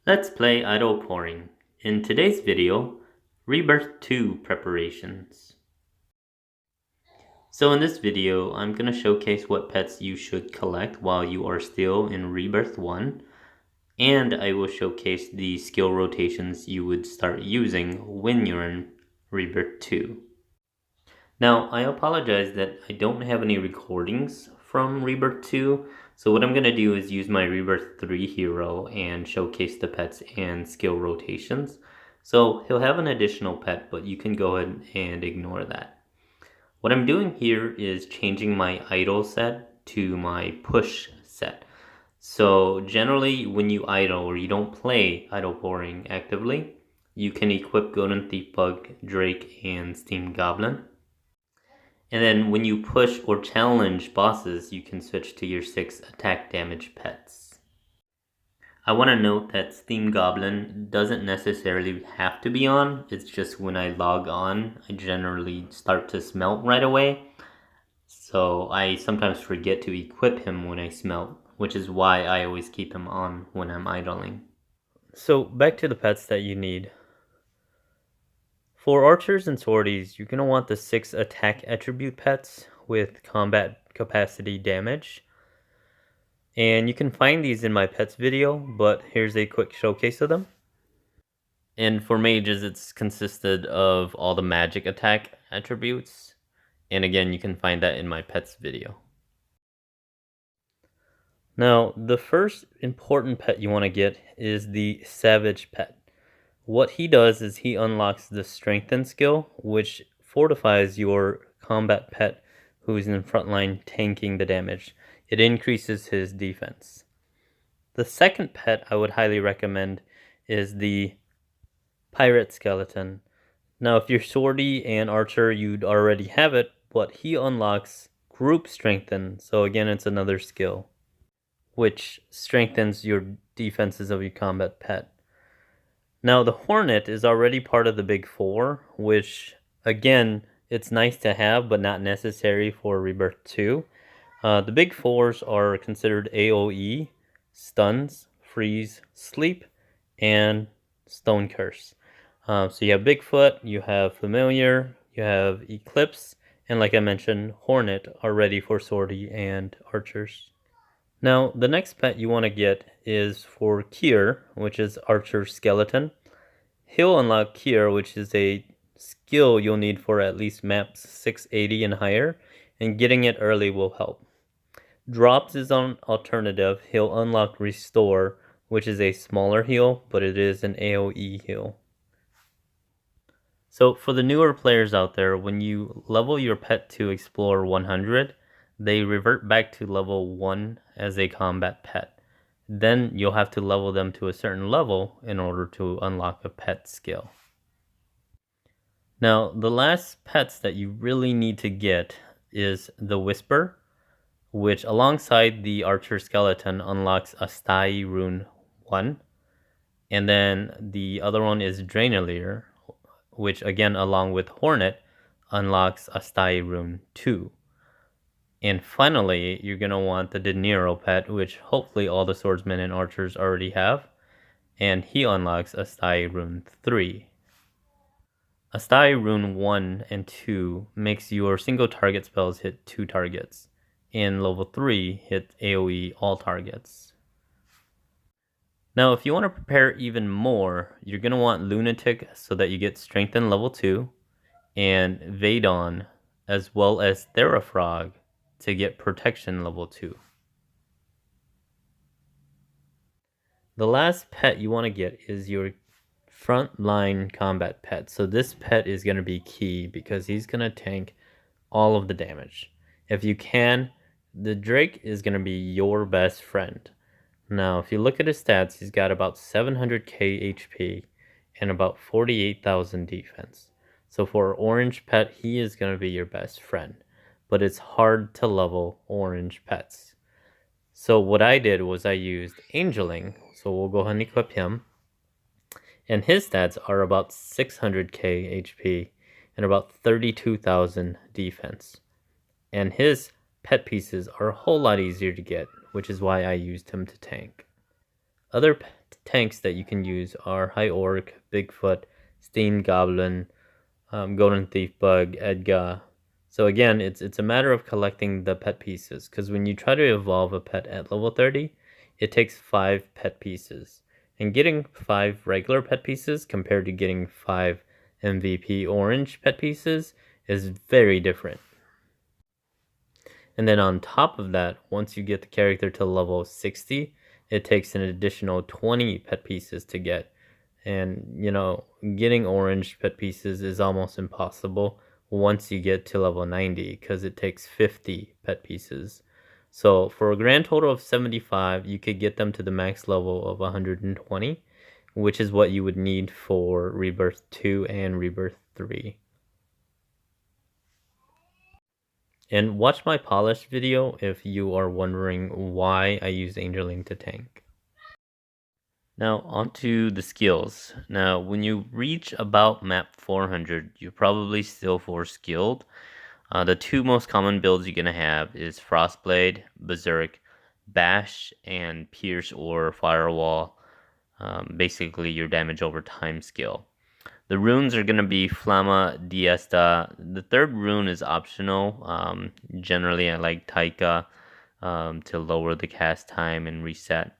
Let's play Idle Pouring. In today's video, Rebirth 2 preparations. So in this video, I'm going to showcase what pets you should collect while you are still in Rebirth 1, and I will showcase the skill rotations you would start using when you're in Rebirth 2. Now, I apologize that I don't have any recordings from Rebirth 2, so what I'm going to do is use my Rebirth 3 hero and showcase the pets and skill rotations. So he'll have an additional pet, but you can go ahead and ignore that. What I'm doing here is changing my idle set to my push set. So generally when you idle or you don't play idle pouring actively, you can equip Golden Thief Bug, Drake, and Steam Goblin. And then when you push or challenge bosses, you can switch to your 6 attack damage pets. I want to note that Steam Goblin doesn't necessarily have to be on. It's just when I log on, I generally start to smelt right away. So I sometimes forget to equip him when I smelt, which is why I always keep him on when I'm idling. So back to the pets that you need. For archers and swordies, you're going to want the 6 attack attribute pets with combat capacity damage. And you can find these in my pets video, but here's a quick showcase of them. And for mages, it's consisted of all the magic attack attributes. And again, you can find that in my pets video. Now, the first important pet you want to get is the savage pet. What he does is he unlocks the Strengthen skill, which fortifies your combat pet who's in front line tanking the damage. It increases his defense. The second pet I would highly recommend is the Pirate Skeleton. Now, if you're Swordy and Archer, you'd already have it, but he unlocks Group Strengthen. So again, it's another skill, which strengthens your defenses of your combat pet. Now, the Hornet is already part of the Big Four, which, again, it's nice to have, but not necessary for Rebirth 2. The Big Fours are considered AoE, Stuns, Freeze, Sleep, and Stone Curse. So you have Bigfoot, you have Familiar, you have Eclipse, and like I mentioned, Hornet are ready for Swordy and Archers. Now, the next pet you want to get is for Kier, which is Archer Skeleton. He'll unlock Kier, which is a skill you'll need for at least maps 680 and higher, and getting it early will help. Drops is an alternative. He'll unlock Restore, which is a smaller heal, but it is an AoE heal. So for the newer players out there, when you level your pet to Explore 100, they revert back to level 1 as a combat pet. Then you'll have to level them to a certain level in order to unlock a pet skill. Now, the last pets that you really need to get is the Whisper, which alongside the Archer Skeleton unlocks Astai Rune 1. And then the other one is Draenalier, which again along with Hornet unlocks Astai Rune 2. And finally, you're going to want the De Niro pet, which hopefully all the swordsmen and archers already have. And he unlocks Astai Rune 3. Astai Rune 1 and 2 makes your single target spells hit 2 targets. And level 3 hit AoE all targets. Now, if you want to prepare even more, you're going to want Lunatic so that you get Strengthen level 2. And Vadon as well as Therafrog to get Protection level 2. The last pet you want to get is your frontline combat pet. So this pet is going to be key because he's going to tank all of the damage. If you can, the Drake is going to be your best friend. Now, if you look at his stats, he's got about 700k HP and about 48,000 defense. So for orange pet, he is going to be your best friend. But it's hard to level orange pets. So what I did was I used Angeling. So we'll go ahead and equip him. And his stats are about 600k HP and about 32,000 defense. And his pet pieces are a whole lot easier to get, which is why I used him to tank. Other tanks that you can use are High Orc, Bigfoot, Steam Goblin, Golden Thief Bug, Edgar. So again, it's a matter of collecting the pet pieces, because when you try to evolve a pet at level 30, it takes 5 pet pieces. And getting 5 regular pet pieces compared to getting 5 MVP orange pet pieces is very different. And then on top of that, once you get the character to level 60, it takes an additional 20 pet pieces to get. And, getting orange pet pieces is almost impossible once you get to level 90, because it takes 50 pet pieces. So for a grand total of 75, you could get them to the max level of 120, which is what you would need for Rebirth 2 and Rebirth 3. And watch my polish video if you are wondering why I use Angeling to tank. Now onto the skills. Now when you reach about map 400, you're probably still 4 skilled. The 2 most common builds you're going to have is Frostblade, Berserk, Bash, and Pierce or Firewall. Basically your damage over time skill. The runes are going to be Flama, Diesta. The 3rd rune is optional. Generally I like Taika to lower the cast time and reset.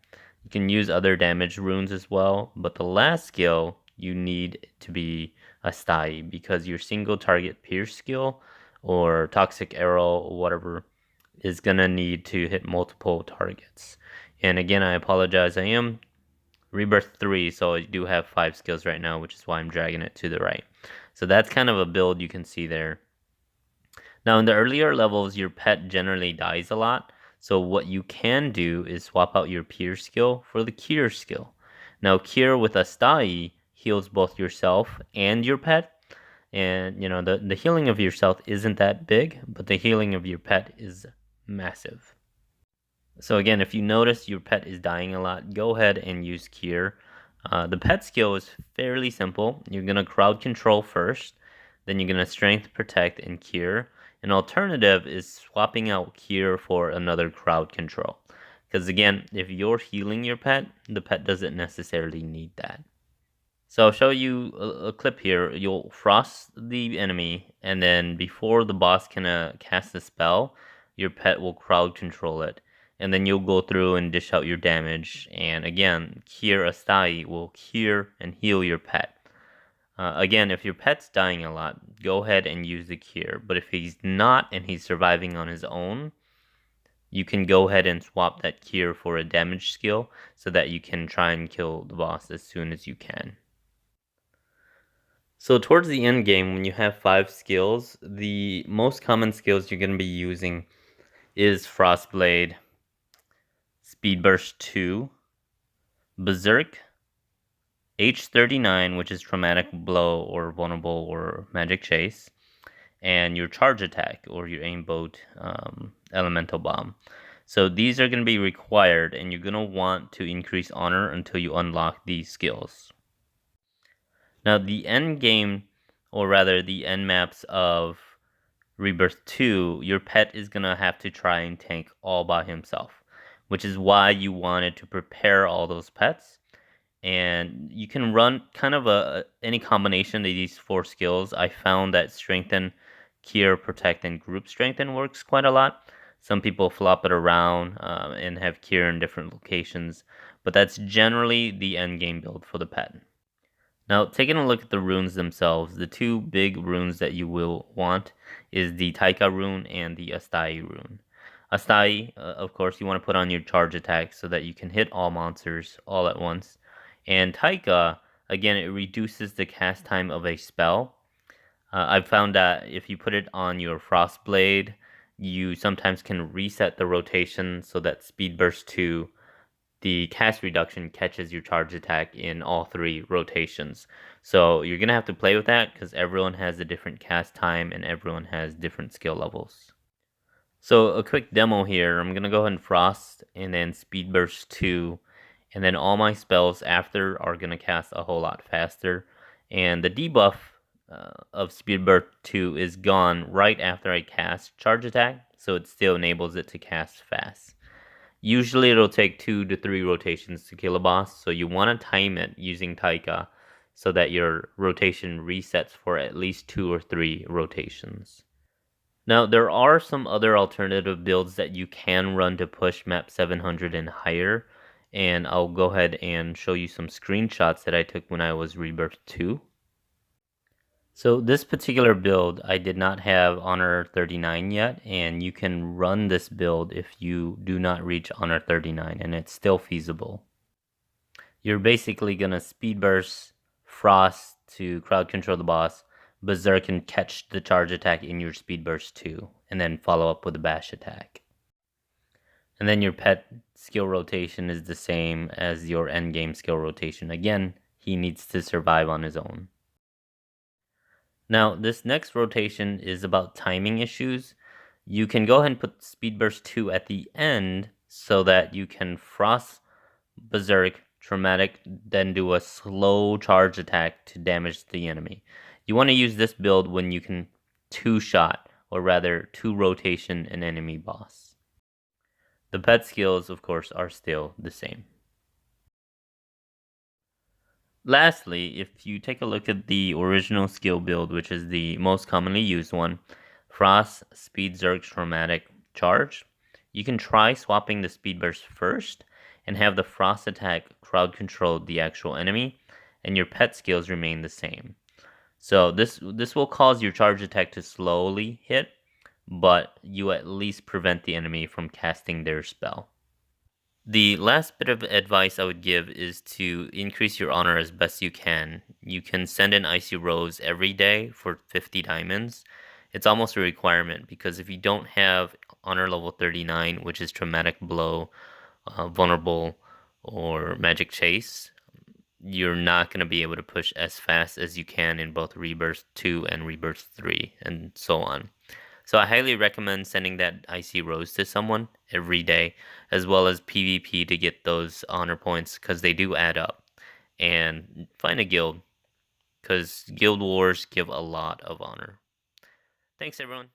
You can use other damage runes as well, but the last skill you need to be a Stai, because your single target pierce skill or toxic arrow or whatever is gonna need to hit multiple targets. And again, I apologize, I am Rebirth 3, so I do have 5 skills right now, which is why I'm dragging it to the right. So that's kind of a build you can see there. Now in the earlier levels, your pet generally dies a lot. So what you can do is swap out your Pierce skill for the Cure skill. Now Cure with a Stai heals both yourself and your pet. And the healing of yourself isn't that big, but the healing of your pet is massive. So again, if you notice your pet is dying a lot, go ahead and use Cure. The pet skill is fairly simple. You're going to crowd control first, then you're going to strength, protect, and cure. An alternative is swapping out cure for another crowd control. Because again, if you're healing your pet, the pet doesn't necessarily need that. So I'll show you a clip here. You'll frost the enemy, and then before the boss can cast a spell, your pet will crowd control it. And then you'll go through and dish out your damage. And again, Cure Astai will cure and heal your pet. Again, if your pet's dying a lot, go ahead and use the cure. But if he's not and he's surviving on his own, you can go ahead and swap that cure for a damage skill so that you can try and kill the boss as soon as you can. So towards the end game, when you have 5 skills, the most common skills you're going to be using is Frostblade, Speed Burst 2, Berserk, H39, which is Traumatic Blow or Vulnerable or Magic Chase, and your Charge Attack or your Aimboat Elemental Bomb. So these are going to be required, and you're going to want to increase Honor until you unlock these skills. Now the end game, or rather the end maps of Rebirth 2, your pet is going to have to try and tank all by himself, which is why you wanted to prepare all those pets. And you can run kind of any combination of these 4 skills. I found that Strengthen, Cure, Protect, and Group Strengthen works quite a lot. Some people flop it around and have Cure in different locations, but that's generally the end game build for the pet. Now, taking a look at the runes themselves, the 2 big runes that you will want is the Taika rune and the Astai rune. Astai, of course, you want to put on your charge attack so that you can hit all monsters all at once. And Taika, again, it reduces the cast time of a spell. I've found that if you put it on your Frostblade, you sometimes can reset the rotation so that Speed Burst 2, the cast reduction, catches your charge attack in all 3 rotations. So you're going to have to play with that because everyone has a different cast time and everyone has different skill levels. So a quick demo here. I'm going to go ahead and Frost and then Speed Burst 2. And then all my spells after are going to cast a whole lot faster. And the debuff of Speed Burst 2 is gone right after I cast Charge Attack, so it still enables it to cast fast. Usually it'll take 2 to 3 rotations to kill a boss, so you want to time it using Taika so that your rotation resets for at least 2 or 3 rotations. Now, there are some other alternative builds that you can run to push map 700 and higher, and I'll go ahead and show you some screenshots that I took when I was Rebirth 2. So this particular build, I did not have Honor 39 yet, and you can run this build if you do not reach Honor 39, and it's still feasible. You're basically going to speed burst, frost to crowd control the boss, berserk and catch the charge attack in your speed burst too, and then follow up with a bash attack. And then your pet skill rotation is the same as your endgame skill rotation. Again, he needs to survive on his own. Now, this next rotation is about timing issues. You can go ahead and put Speed Burst 2 at the end so that you can Frost, Berserk, Traumatic, then do a slow charge attack to damage the enemy. You want to use this build when you can two-shot, or rather two-rotation an enemy boss. The pet skills, of course, are still the same. Lastly, if you take a look at the original skill build, which is the most commonly used one, Frost, Speed Zerg, Traumatic, Charge, you can try swapping the Speed Burst first and have the Frost attack crowd control the actual enemy, and your pet skills remain the same. So this will cause your charge attack to slowly hit, but you at least prevent the enemy from casting their spell. The last bit of advice I would give is to increase your honor as best you can. You can send in Icy Rose every day for 50 diamonds. It's almost a requirement because if you don't have honor level 39, which is Traumatic Blow, Vulnerable, or Magic Chase, you're not going to be able to push as fast as you can in both Rebirth 2 and Rebirth 3, and so on. So I highly recommend sending that Icy Rose to someone every day, as well as PvP to get those honor points, because they do add up. And find a guild, because guild wars give a lot of honor. Thanks, everyone.